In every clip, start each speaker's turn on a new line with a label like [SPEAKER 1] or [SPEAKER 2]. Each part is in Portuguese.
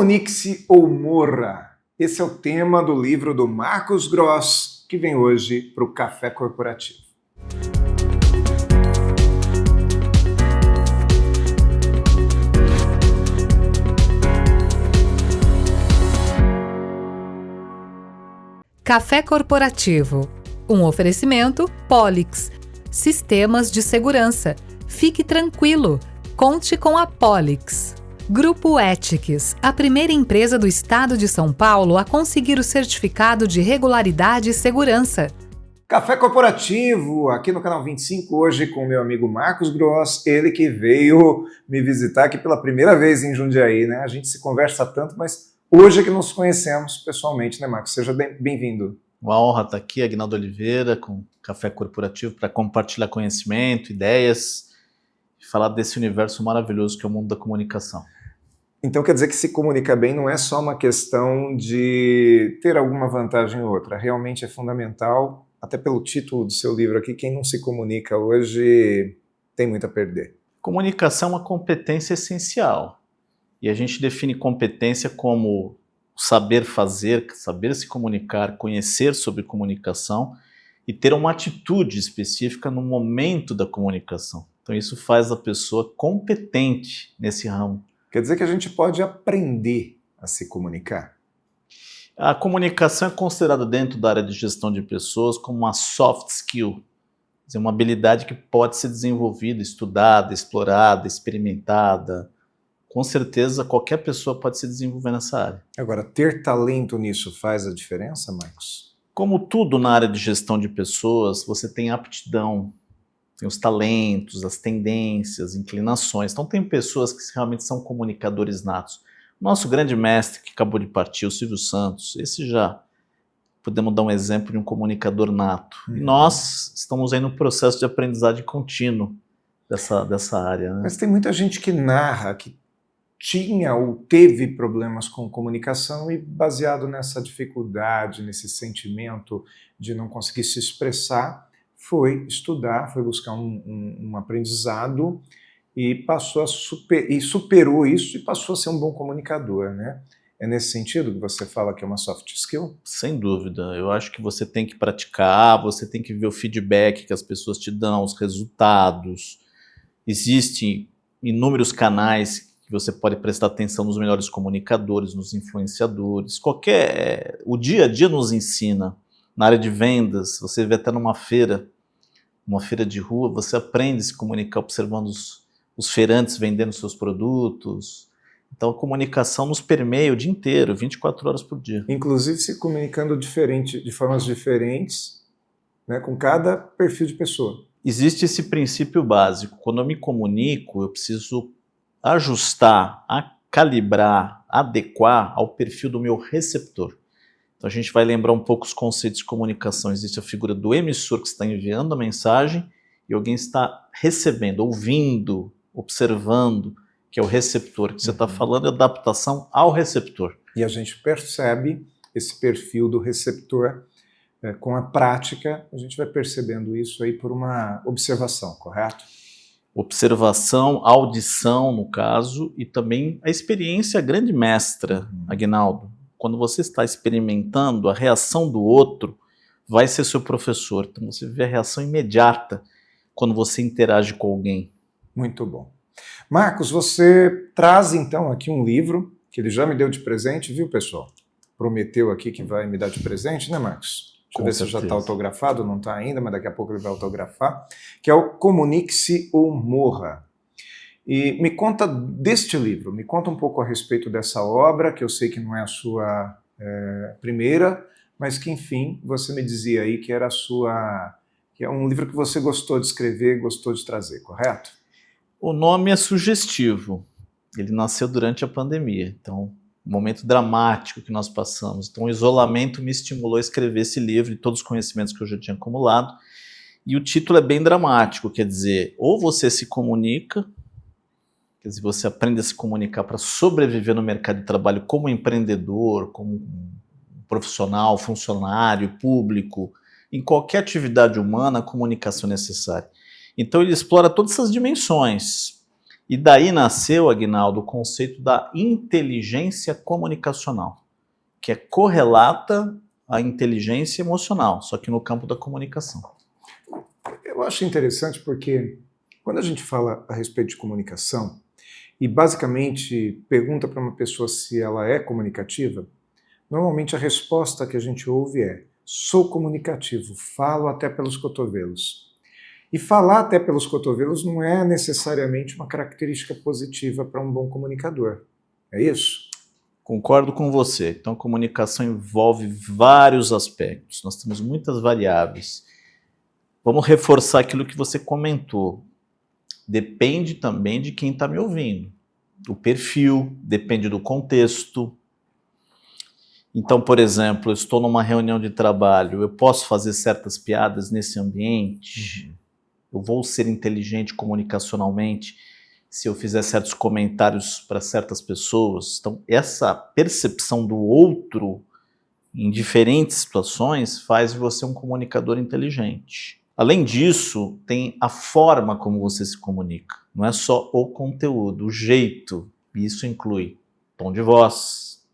[SPEAKER 1] Comunique-se ou morra. Esse é o tema do livro do Marcos Gross, que vem hoje para o Café Corporativo.
[SPEAKER 2] Café Corporativo. Um oferecimento Polix. Sistemas de segurança. Fique tranquilo. Conte com a Polix. Grupo Ethics, a primeira empresa do estado de São Paulo a conseguir o certificado de regularidade e segurança.
[SPEAKER 1] Café Corporativo, aqui no canal 25, hoje com o meu amigo Marcos Gross, ele que veio me visitar aqui pela primeira vez em Jundiaí, né? A gente se conversa tanto, mas hoje é que nos conhecemos pessoalmente, né, Marcos? Seja bem-vindo.
[SPEAKER 3] Uma honra estar aqui, Aguinaldo Oliveira, com Café Corporativo, para compartilhar conhecimento, ideias e falar desse universo maravilhoso que é o mundo da comunicação.
[SPEAKER 1] Então quer dizer que se comunicar bem não é só uma questão de ter alguma vantagem ou outra, realmente é fundamental, até pelo título do seu livro aqui, quem não se comunica hoje tem muito a perder.
[SPEAKER 3] Comunicação é uma competência essencial e a gente define competência como saber fazer, saber se comunicar, conhecer sobre comunicação e ter uma atitude específica no momento da comunicação. Então isso faz a pessoa competente nesse ramo.
[SPEAKER 1] Quer dizer que a gente pode aprender a se comunicar?
[SPEAKER 3] A comunicação é considerada dentro da área de gestão de pessoas como uma soft skill, quer dizer, uma habilidade que pode ser desenvolvida, estudada, explorada, experimentada. Com certeza qualquer pessoa pode se desenvolver nessa área.
[SPEAKER 1] Agora, ter talento nisso faz a diferença, Marcos?
[SPEAKER 3] Como tudo na área de gestão de pessoas, você tem aptidão, tem os talentos, as tendências, inclinações. Então tem pessoas que realmente são comunicadores natos. Nosso grande mestre que acabou de partir, o Silvio Santos, esse já podemos dar um exemplo de um comunicador nato. E nós estamos aí no processo de aprendizagem contínuo dessa área, né?
[SPEAKER 1] Mas tem muita gente que narra que tinha ou teve problemas com comunicação e baseado nessa dificuldade, nesse sentimento de não conseguir se expressar, foi estudar, foi buscar um aprendizado e passou a superou isso e passou a ser um bom comunicador, né? É nesse sentido que você fala que é uma soft skill?
[SPEAKER 3] Sem dúvida. Eu acho que você tem que praticar, você tem que ver o feedback que as pessoas te dão, os resultados. Existem inúmeros canais que você pode prestar atenção nos melhores comunicadores, nos influenciadores. O dia a dia nos ensina. Na área de vendas, você vê até numa feira, uma feira de rua, você aprende a se comunicar observando os feirantes vendendo seus produtos. Então a comunicação nos permeia o dia inteiro, 24 horas por dia.
[SPEAKER 1] Inclusive se comunicando de formas diferentes, né, com cada perfil de pessoa.
[SPEAKER 3] Existe esse princípio básico. Quando eu me comunico, eu preciso ajustar, calibrar, adequar ao perfil do meu receptor. Então a gente vai lembrar um pouco os conceitos de comunicação. Existe a figura do emissor que está enviando a mensagem e alguém está recebendo, ouvindo, observando, que é o receptor. Que você está falando é adaptação ao receptor.
[SPEAKER 1] E a gente percebe esse perfil do receptor com a prática, a gente vai percebendo isso aí por uma observação, correto?
[SPEAKER 3] Observação, audição no caso, e também a experiência grande mestra, Aguinaldo. Quando você está experimentando, a reação do outro vai ser seu professor. Então você vê a reação imediata quando você interage com alguém.
[SPEAKER 1] Muito bom. Marcos, você traz então aqui um livro que ele já me deu de presente, viu, pessoal? Prometeu aqui que vai me dar de presente, né, Marcos? Deixa eu ver se já está autografado, não está ainda, mas daqui a pouco ele vai autografar, que é o Comunique-se ou Morra. E me conta deste livro, me conta um pouco a respeito dessa obra, que eu sei que não é a sua primeira, mas que, enfim, você me dizia aí que era que é um livro que você gostou de escrever, gostou de trazer, correto?
[SPEAKER 3] O nome é sugestivo. Ele nasceu durante a pandemia, então, um momento dramático que nós passamos. Então, o isolamento me estimulou a escrever esse livro e todos os conhecimentos que eu já tinha acumulado. E o título é bem dramático, quer dizer, ou você se comunica, quer dizer, você aprende a se comunicar para sobreviver no mercado de trabalho como empreendedor, como profissional, funcionário, público, em qualquer atividade humana, a comunicação é necessária. Então ele explora todas essas dimensões. E daí nasceu, Aguinaldo, o conceito da inteligência comunicacional, que é correlata à inteligência emocional, só que no campo da comunicação.
[SPEAKER 1] Eu acho interessante porque quando a gente fala a respeito de comunicação e basicamente pergunta para uma pessoa se ela é comunicativa, normalmente a resposta que a gente ouve é: sou comunicativo, falo até pelos cotovelos. E falar até pelos cotovelos não é necessariamente uma característica positiva para um bom comunicador. É isso?
[SPEAKER 3] Concordo com você. Então, comunicação envolve vários aspectos. Nós temos muitas variáveis. Vamos reforçar aquilo que você comentou. Depende também de quem está me ouvindo. O perfil, depende do contexto. Então, por exemplo, eu estou numa reunião de trabalho, eu posso fazer certas piadas nesse ambiente? Eu vou ser inteligente comunicacionalmente se eu fizer certos comentários para certas pessoas? Então, essa percepção do outro em diferentes situações faz você um comunicador inteligente. Além disso, tem a forma como você se comunica. Não é só o conteúdo, o jeito. Isso inclui tom de voz,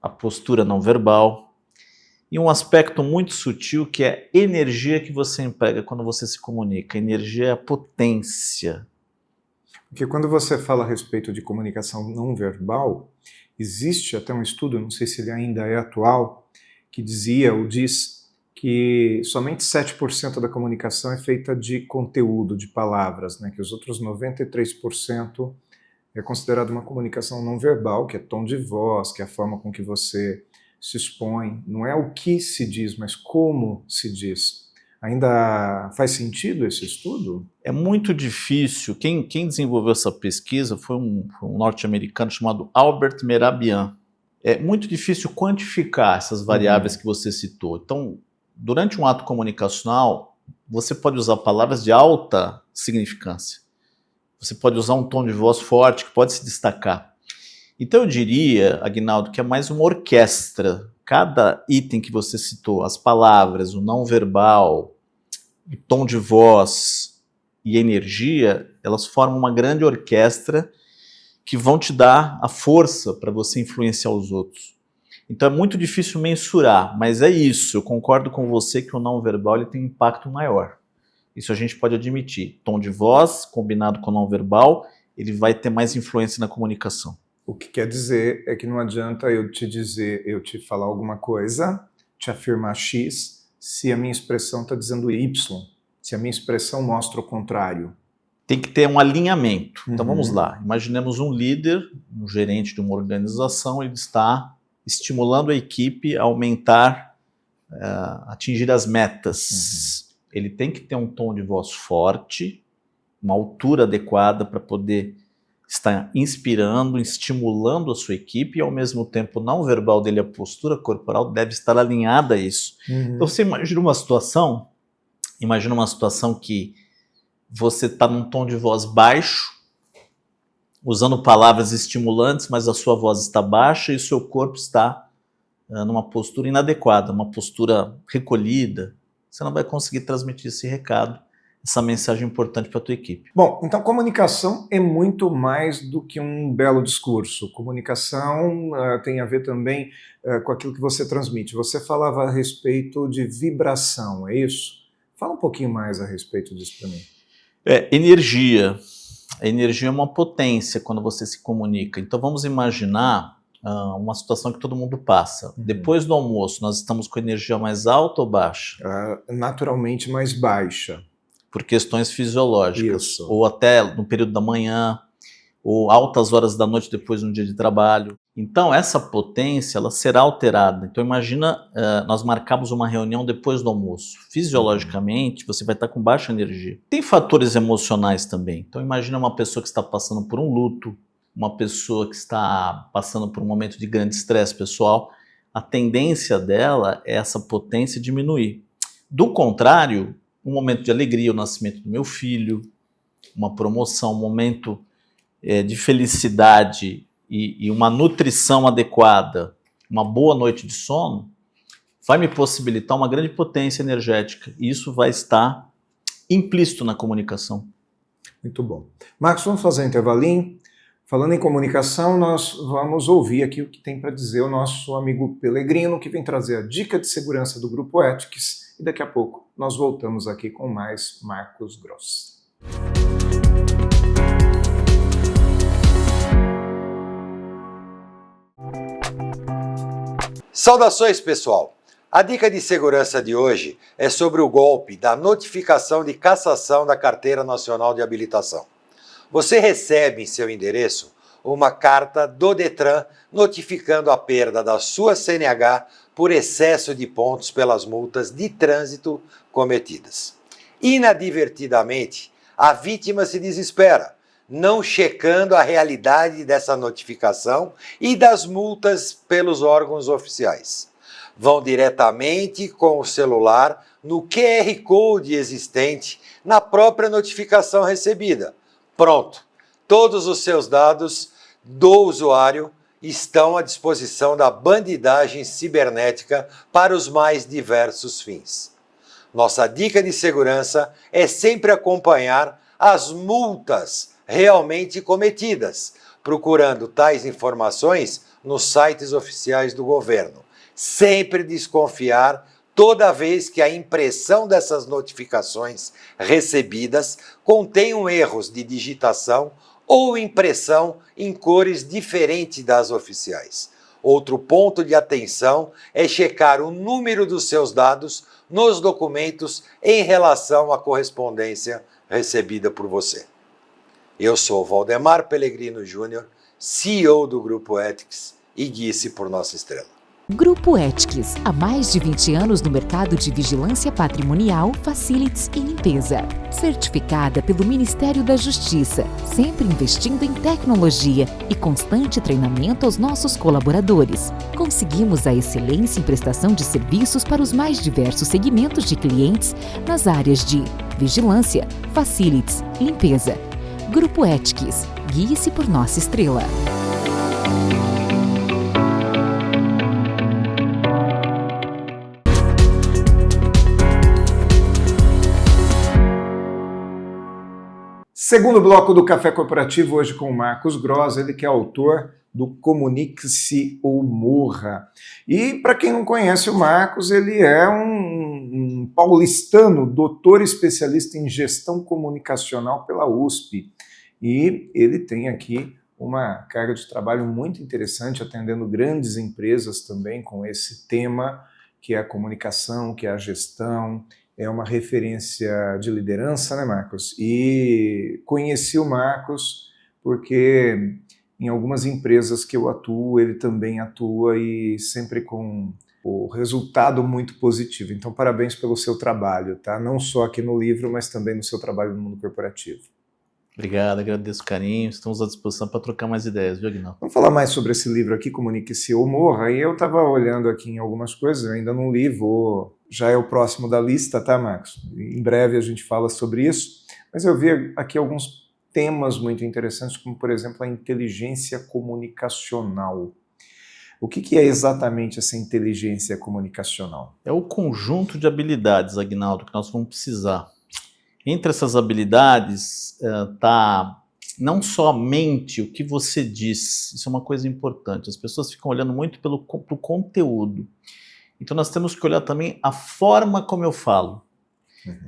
[SPEAKER 3] a postura não verbal, e um aspecto muito sutil que é a energia que você emprega quando você se comunica. A energia é a potência.
[SPEAKER 1] Porque quando você fala a respeito de comunicação não verbal, existe até um estudo, não sei se ele ainda é atual, que dizia ou diz que somente 7% da comunicação é feita de conteúdo, de palavras, né? Que os outros 93% é considerado uma comunicação não verbal, que é tom de voz, que é a forma com que você se expõe. Não é o que se diz, mas como se diz. Ainda faz sentido esse estudo?
[SPEAKER 3] É muito difícil. Quem desenvolveu essa pesquisa foi um norte-americano chamado Albert Mehrabian. É muito difícil quantificar essas variáveis que você citou. Então, durante um ato comunicacional, você pode usar palavras de alta significância. Você pode usar um tom de voz forte que pode se destacar. Então eu diria, Aguinaldo, que é mais uma orquestra. Cada item que você citou, as palavras, o não verbal, o tom de voz e energia, elas formam uma grande orquestra que vão te dar a força para você influenciar os outros. Então é muito difícil mensurar, mas é isso. Eu concordo com você que o não verbal ele tem um impacto maior. Isso a gente pode admitir. Tom de voz combinado com o não verbal, ele vai ter mais influência na comunicação.
[SPEAKER 1] O que quer dizer é que não adianta eu te falar alguma coisa, te afirmar X, se a minha expressão está dizendo Y, se a minha expressão mostra o contrário.
[SPEAKER 3] Tem que ter um alinhamento. Então vamos lá. Imaginemos um líder, um gerente de uma organização, ele está estimulando a equipe a aumentar, atingir as metas. Ele tem que ter um tom de voz forte, uma altura adequada para poder estar inspirando, estimulando a sua equipe e ao mesmo tempo o não verbal dele, a postura corporal deve estar alinhada a isso. Então você imagina uma situação que você está num tom de voz baixo, usando palavras estimulantes, mas a sua voz está baixa e o seu corpo está numa postura inadequada, uma postura recolhida. Você não vai conseguir transmitir esse recado, essa mensagem importante para a tua equipe.
[SPEAKER 1] Bom, então comunicação é muito mais do que um belo discurso. Comunicação tem a ver também com aquilo que você transmite. Você falava a respeito de vibração, é isso? Fala um pouquinho mais a respeito disso para mim.
[SPEAKER 3] Energia. A energia é uma potência quando você se comunica. Então vamos imaginar uma situação que todo mundo passa. Depois do almoço, nós estamos com energia mais alta ou baixa?
[SPEAKER 1] Naturalmente mais baixa.
[SPEAKER 3] Por questões fisiológicas.
[SPEAKER 1] Isso.
[SPEAKER 3] Ou até no período da manhã, ou altas horas da noite depois de um dia de trabalho. Então essa potência ela será alterada. Então imagina, nós marcamos uma reunião depois do almoço. Fisiologicamente você vai estar com baixa energia. Tem fatores emocionais também. Então imagina uma pessoa que está passando por um luto, uma pessoa que está passando por um momento de grande estresse pessoal. A tendência dela é essa potência diminuir. Do contrário, um momento de alegria, o nascimento do meu filho, uma promoção, um momento de felicidade e uma nutrição adequada, uma boa noite de sono, vai me possibilitar uma grande potência energética. E isso vai estar implícito na comunicação.
[SPEAKER 1] Muito bom. Marcos, vamos fazer um intervalinho. Falando em comunicação, nós vamos ouvir aqui o que tem para dizer o nosso amigo Pelegrino, que vem trazer a dica de segurança do Grupo Ethics. E daqui a pouco nós voltamos aqui com mais Marcos Gross.
[SPEAKER 4] Saudações, pessoal! A dica de segurança de hoje é sobre o golpe da notificação de cassação da Carteira Nacional de Habilitação. Você recebe em seu endereço uma carta do Detran notificando a perda da sua CNH por excesso de pontos pelas multas de trânsito cometidas. Inadvertidamente, a vítima se desespera, não checando a realidade dessa notificação e das multas pelos órgãos oficiais. Vão diretamente com o celular no QR Code existente na própria notificação recebida. Pronto, todos os seus dados do usuário estão à disposição da bandidagem cibernética para os mais diversos fins. Nossa dica de segurança é sempre acompanhar as multas realmente cometidas, procurando tais informações nos sites oficiais do governo. Sempre desconfiar toda vez que a impressão dessas notificações recebidas contenham erros de digitação ou impressão em cores diferentes das oficiais. Outro ponto de atenção é checar o número dos seus dados nos documentos em relação à correspondência recebida por você. Eu sou Valdemar Pelegrino Júnior, CEO do Grupo Ethics, e guie-se por nossa estrela.
[SPEAKER 5] Grupo Ethics, há mais de 20 anos no mercado de vigilância patrimonial, facilities e limpeza. Certificada pelo Ministério da Justiça, sempre investindo em tecnologia e constante treinamento aos nossos colaboradores. Conseguimos a excelência em prestação de serviços para os mais diversos segmentos de clientes nas áreas de vigilância, facilities, limpeza. Grupo Ethics, guie-se por nossa estrela.
[SPEAKER 1] Segundo bloco do Café Corporativo, hoje com o Marcos Gross, ele que é autor do Comunique-se ou Morra. E para quem não conhece o Marcos, ele é um paulistano, doutor especialista em gestão comunicacional pela USP. E ele tem aqui uma carga de trabalho muito interessante, atendendo grandes empresas também com esse tema, que é a comunicação, que é a gestão. É uma referência de liderança, né, Marcos? E conheci o Marcos porque em algumas empresas que eu atuo, ele também atua e sempre com o resultado muito positivo. Então, parabéns pelo seu trabalho, tá? Não só aqui no livro, mas também no seu trabalho no mundo corporativo.
[SPEAKER 3] Obrigado, agradeço o carinho, estamos à disposição para trocar mais ideias, viu, Aguinaldo?
[SPEAKER 1] Vamos falar mais sobre esse livro aqui, Comunique-se ou Morra, e eu estava olhando aqui em algumas coisas, eu ainda não li, já é o próximo da lista, tá, Marcos? Em breve a gente fala sobre isso, mas eu vi aqui alguns temas muito interessantes, como, por exemplo, a inteligência comunicacional. O que é exatamente essa inteligência comunicacional?
[SPEAKER 3] É o conjunto de habilidades, Aguinaldo, que nós vamos precisar. Entre essas habilidades está não somente o que você diz, isso é uma coisa importante, as pessoas ficam olhando muito pro conteúdo, então nós temos que olhar também a forma como eu falo.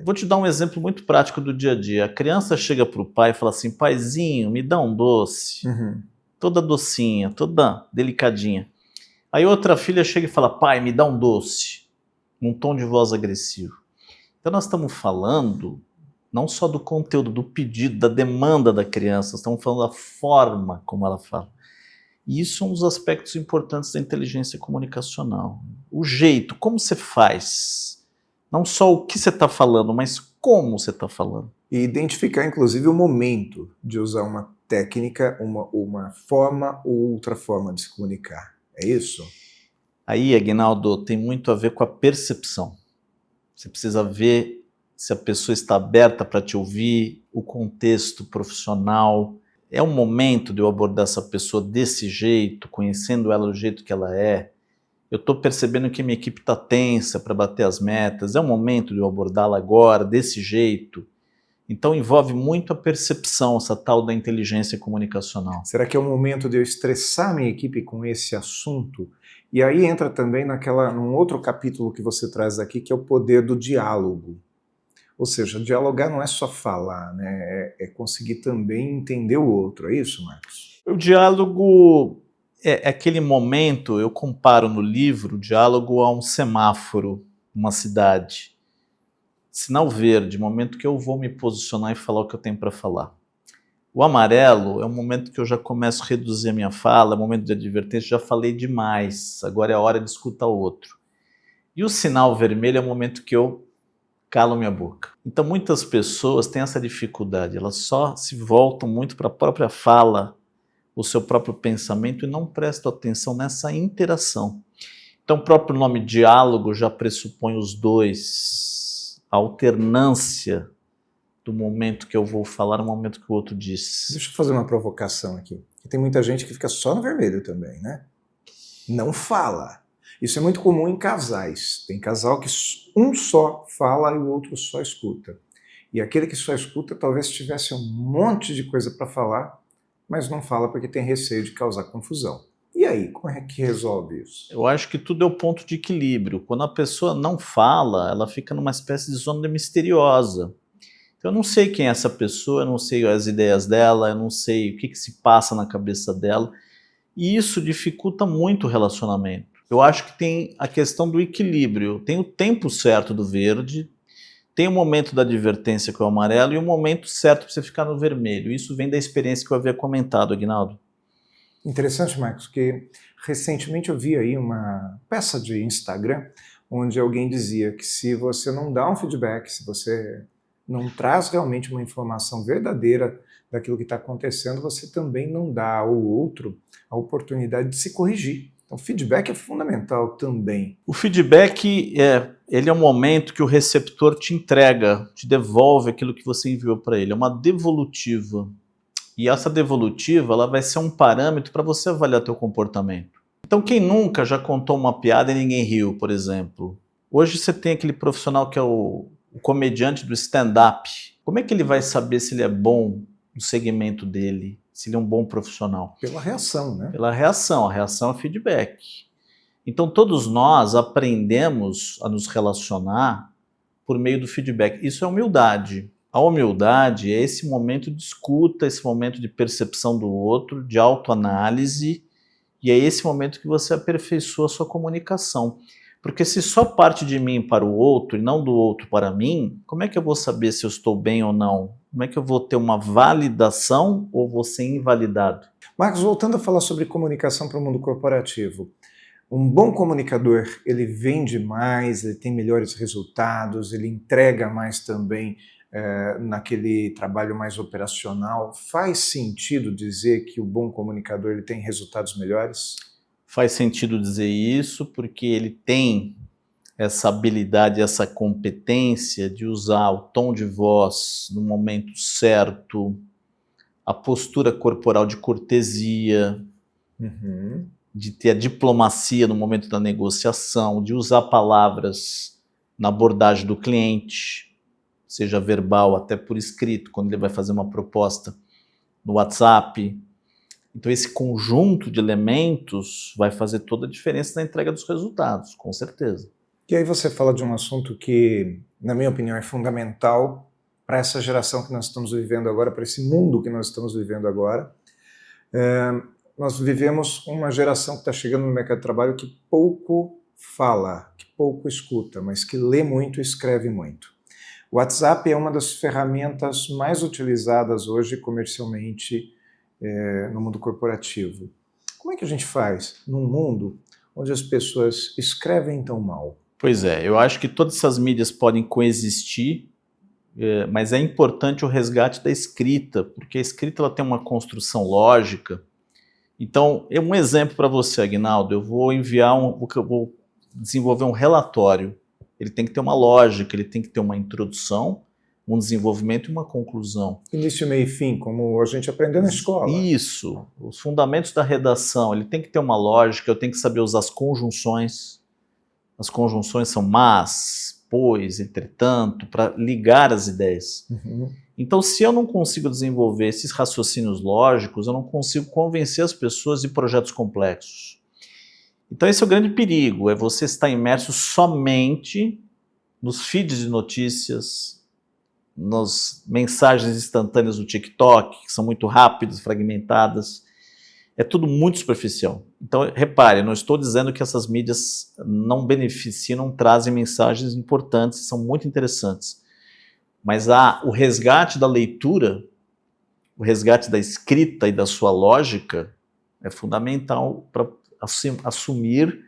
[SPEAKER 3] Vou te dar um exemplo muito prático do dia a dia. A criança chega para o pai e fala assim: paizinho, me dá um doce, toda docinha, toda delicadinha. Aí outra filha chega e fala: pai, me dá um doce, num tom de voz agressivo. Então nós estamos falando não só do conteúdo, do pedido, da demanda da criança, estamos falando da forma como ela fala. E isso é um dos aspectos importantes da inteligência comunicacional. O jeito, como você faz. Não só o que você está falando, mas como você está falando.
[SPEAKER 1] E identificar, inclusive, o momento de usar uma técnica, uma forma ou outra forma de se comunicar. É isso?
[SPEAKER 3] Aí, Aguinaldo, tem muito a ver com a percepção. Você precisa ver se a pessoa está aberta para te ouvir, o contexto profissional. É o momento de eu abordar essa pessoa desse jeito, conhecendo ela do jeito que ela é. Eu estou percebendo que minha equipe está tensa para bater as metas. É o momento de eu abordá-la agora, desse jeito. Então envolve muito a percepção, essa tal da inteligência comunicacional.
[SPEAKER 1] Será que é o momento de eu estressar minha equipe com esse assunto? E aí entra também num outro capítulo que você traz aqui, que é o poder do diálogo. Ou seja, dialogar não é só falar, né? É conseguir também entender o outro. É isso, Marcos?
[SPEAKER 3] O diálogo é aquele momento, eu comparo no livro, o diálogo a um semáforo, uma cidade. Sinal verde, momento que eu vou me posicionar e falar o que eu tenho para falar. O amarelo é o momento que eu já começo a reduzir a minha fala, é o momento de advertência, já falei demais, agora é a hora de escutar o outro. E o sinal vermelho é o momento que eu calo minha boca. Então muitas pessoas têm essa dificuldade, elas só se voltam muito para a própria fala, o seu próprio pensamento e não prestam atenção nessa interação. Então o próprio nome diálogo já pressupõe os dois, a alternância do momento que eu vou falar no momento que o outro diz.
[SPEAKER 1] Deixa eu fazer uma provocação aqui. Tem muita gente que fica só no vermelho também, né? Não fala. Isso é muito comum em casais. Tem casal que um só fala e o outro só escuta. E aquele que só escuta talvez tivesse um monte de coisa para falar, mas não fala porque tem receio de causar confusão. E aí, como é que resolve isso?
[SPEAKER 3] Eu acho que tudo é o ponto de equilíbrio. Quando a pessoa não fala, ela fica numa espécie de zona misteriosa. Então eu não sei quem é essa pessoa, eu não sei as ideias dela, eu não sei o que se passa na cabeça dela. E isso dificulta muito o relacionamento. Eu acho que tem a questão do equilíbrio. Tem o tempo certo do verde, tem o momento da advertência que é o amarelo e o momento certo para você ficar no vermelho. Isso vem da experiência que eu havia comentado, Aguinaldo.
[SPEAKER 1] Interessante, Marcos, que recentemente eu vi aí uma peça de Instagram onde alguém dizia que se você não dá um feedback, se você não traz realmente uma informação verdadeira daquilo que está acontecendo, você também não dá ao outro a oportunidade de se corrigir. Então, feedback é fundamental também.
[SPEAKER 3] O feedback ele é um momento que o receptor te entrega, te devolve aquilo que você enviou para ele. É uma devolutiva. E essa devolutiva ela vai ser um parâmetro para você avaliar teu comportamento. Então, quem nunca já contou uma piada e ninguém riu, por exemplo? Hoje você tem aquele profissional que é o comediante do stand-up. Como é que ele vai saber se ele é bom no segmento dele, se ele é um bom profissional?
[SPEAKER 1] Pela reação, né?
[SPEAKER 3] Pela reação. A reação é feedback. Então, todos nós aprendemos a nos relacionar por meio do feedback. Isso é humildade. A humildade é esse momento de escuta, esse momento de percepção do outro, de autoanálise, e é esse momento que você aperfeiçoa a sua comunicação. Porque se só parte de mim para o outro e não do outro para mim, como é que eu vou saber se eu estou bem ou não? Como é que eu vou ter uma validação ou vou ser invalidado?
[SPEAKER 1] Marcos, voltando a falar sobre comunicação para o mundo corporativo, um bom comunicador, ele vende mais, ele tem melhores resultados, ele entrega mais também naquele trabalho mais operacional. Faz sentido dizer que o bom comunicador ele tem resultados melhores?
[SPEAKER 3] Faz sentido dizer isso porque ele tem essa habilidade, essa competência de usar o tom de voz no momento certo, a postura corporal de cortesia, de ter a diplomacia no momento da negociação, de usar palavras na abordagem do cliente, seja verbal, até por escrito, quando ele vai fazer uma proposta no WhatsApp. Então esse conjunto de elementos vai fazer toda a diferença na entrega dos resultados, com certeza.
[SPEAKER 1] E aí você fala de um assunto que, na minha opinião, é fundamental para essa geração que nós estamos vivendo agora, para esse mundo que nós estamos vivendo agora. Nós vivemos uma geração que está chegando no mercado de trabalho que pouco fala, que pouco escuta, mas que lê muito e escreve muito. O WhatsApp é uma das ferramentas mais utilizadas hoje comercialmente no mundo corporativo. Como é que a gente faz num mundo onde as pessoas escrevem tão mal?
[SPEAKER 3] Pois é, eu acho que todas essas mídias podem coexistir, mas é importante o resgate da escrita, porque a escrita ela tem uma construção lógica. Então, um exemplo para você, Aguinaldo, eu vou vou desenvolver um relatório. Ele tem que ter uma lógica, ele tem que ter uma introdução, um desenvolvimento e uma conclusão.
[SPEAKER 1] Início, meio e fim, como a gente aprendeu na escola.
[SPEAKER 3] Isso, os fundamentos da redação, ele tem que ter uma lógica, eu tenho que saber usar as conjunções. As conjunções são mas, pois, entretanto, para ligar as ideias. Então, se eu não consigo desenvolver esses raciocínios lógicos, eu não consigo convencer as pessoas de projetos complexos. Então, esse é o grande perigo, é você estar imerso somente nos feeds de notícias, nas mensagens instantâneas do TikTok, que são muito rápidas, fragmentadas. É tudo muito superficial. Então, repare, eu não estou dizendo que essas mídias não beneficiam, não trazem mensagens importantes, são muito interessantes. Mas o resgate da leitura, o resgate da escrita e da sua lógica é fundamental para assumir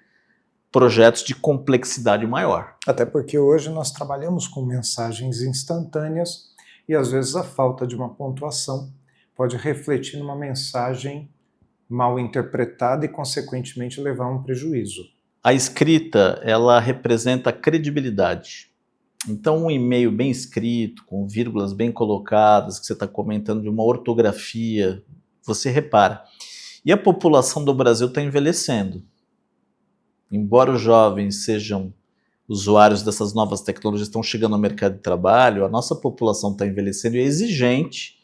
[SPEAKER 3] projetos de complexidade maior.
[SPEAKER 1] Até porque hoje nós trabalhamos com mensagens instantâneas e às vezes a falta de uma pontuação pode refletir numa mensagem mal interpretada e, consequentemente, levar a um prejuízo.
[SPEAKER 3] A escrita, ela representa credibilidade. Então, um e-mail bem escrito, com vírgulas bem colocadas, que você está comentando de uma ortografia, você repara. E a população do Brasil está envelhecendo. Embora os jovens sejam usuários dessas novas tecnologias, estão chegando ao mercado de trabalho, a nossa população está envelhecendo e é exigente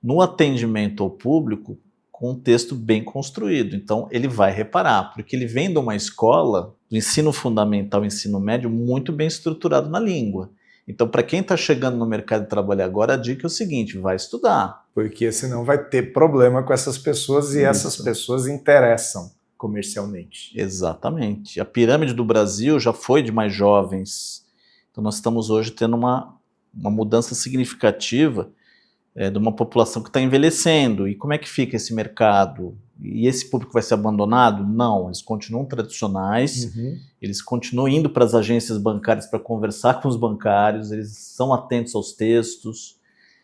[SPEAKER 3] no atendimento ao público com um texto bem construído. Então, ele vai reparar, porque ele vem de uma escola, do ensino fundamental, ensino médio, muito bem estruturado na língua. Então, para quem está chegando no mercado de trabalho agora, a dica é o seguinte, vai estudar.
[SPEAKER 1] Porque senão vai ter problema com essas pessoas e essas pessoas interessam comercialmente.
[SPEAKER 3] Exatamente. A pirâmide do Brasil já foi de mais jovens. Então, nós estamos hoje tendo uma mudança significativa de uma população que está envelhecendo. E como é que fica esse mercado? E esse público vai ser abandonado? Não, eles continuam tradicionais, eles continuam indo para as agências bancárias para conversar com os bancários, eles são atentos aos textos,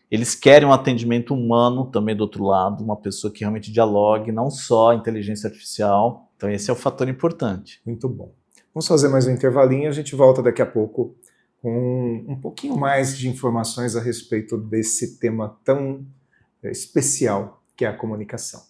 [SPEAKER 3] eles querem um atendimento humano também do outro lado, uma pessoa que realmente dialogue, não só a inteligência artificial. Então esse é o fator importante.
[SPEAKER 1] Muito bom. Vamos fazer mais um intervalinho, a gente volta daqui a pouco com um pouquinho mais de informações a respeito desse tema tão especial que é a comunicação.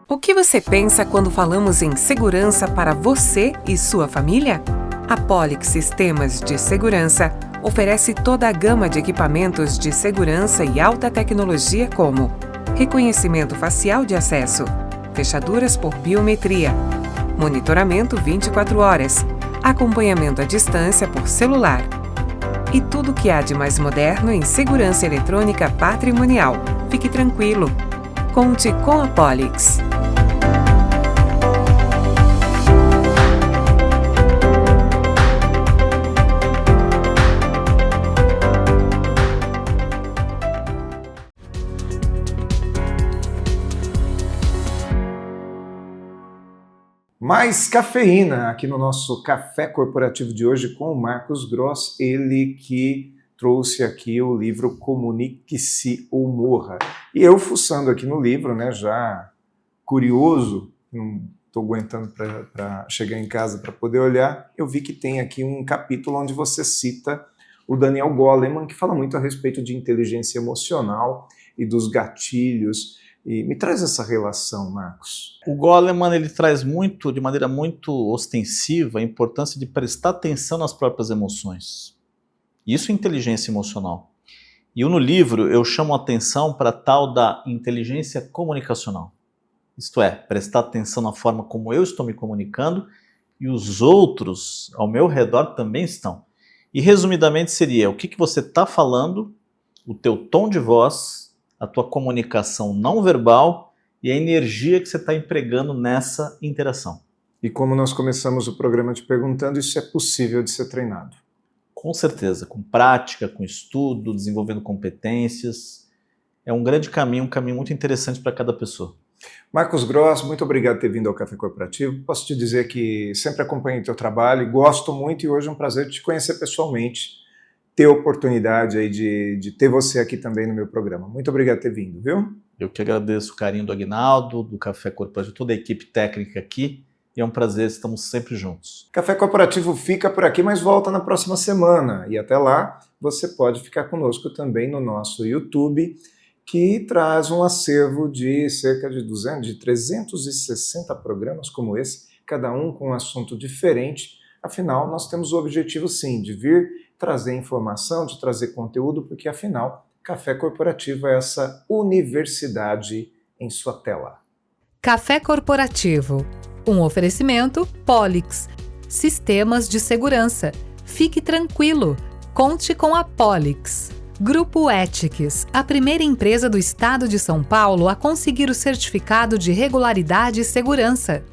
[SPEAKER 6] O que você pensa quando falamos em segurança para você e sua família? A Polix Sistemas de Segurança oferece toda a gama de equipamentos de segurança e alta tecnologia como reconhecimento facial de acesso, fechaduras por biometria, monitoramento 24 horas, acompanhamento à distância por celular e tudo o que há de mais moderno em segurança eletrônica patrimonial. Fique tranquilo. Conte com a Polix.
[SPEAKER 1] Mais cafeína aqui no nosso café corporativo de hoje com o Marcos Gross, ele que trouxe aqui o livro Comunique-se ou Morra. E eu fuçando aqui no livro, né, já curioso, não estou aguentando para chegar em casa para poder olhar, eu vi que tem aqui um capítulo onde você cita o Daniel Goleman, que fala muito a respeito de inteligência emocional e dos gatilhos. E me traz essa relação, Marcos.
[SPEAKER 3] O Goleman, ele traz de maneira muito ostensiva, a importância de prestar atenção nas próprias emoções. Isso é inteligência emocional. E no livro eu chamo a atenção para a tal da inteligência comunicacional. Isto é, prestar atenção na forma como eu estou me comunicando e os outros ao meu redor também estão. E resumidamente seria o que você está falando, o teu tom de voz, a tua comunicação não verbal e a energia que você está empregando nessa interação.
[SPEAKER 1] E como nós começamos o programa te perguntando, isso é possível de ser treinado?
[SPEAKER 3] Com certeza, com prática, com estudo, desenvolvendo competências. É um grande caminho, um caminho muito interessante para cada pessoa.
[SPEAKER 1] Marcos Gross, muito obrigado por ter vindo ao Café Corporativo. Posso te dizer que sempre acompanho o teu trabalho e gosto muito, e hoje é um prazer te conhecer pessoalmente, ter a oportunidade aí de ter você aqui também no meu programa. Muito obrigado por ter vindo, viu?
[SPEAKER 3] Eu que agradeço o carinho do Aguinaldo, do Café Corporativo, toda a equipe técnica aqui, e é um prazer, estamos sempre juntos.
[SPEAKER 1] Café Corporativo fica por aqui, mas volta na próxima semana. E até lá, você pode ficar conosco também no nosso YouTube, que traz um acervo de cerca de 360 programas como esse, cada um com um assunto diferente, Afinal, nós temos o objetivo, sim, de vir trazer informação, de trazer conteúdo, porque, afinal, Café Corporativo é essa universidade em sua tela.
[SPEAKER 2] Café Corporativo. Um oferecimento Polix. Sistemas de segurança. Fique tranquilo. Conte com a Polix. Grupo Ethics, a primeira empresa do estado de São Paulo a conseguir o certificado de regularidade e segurança.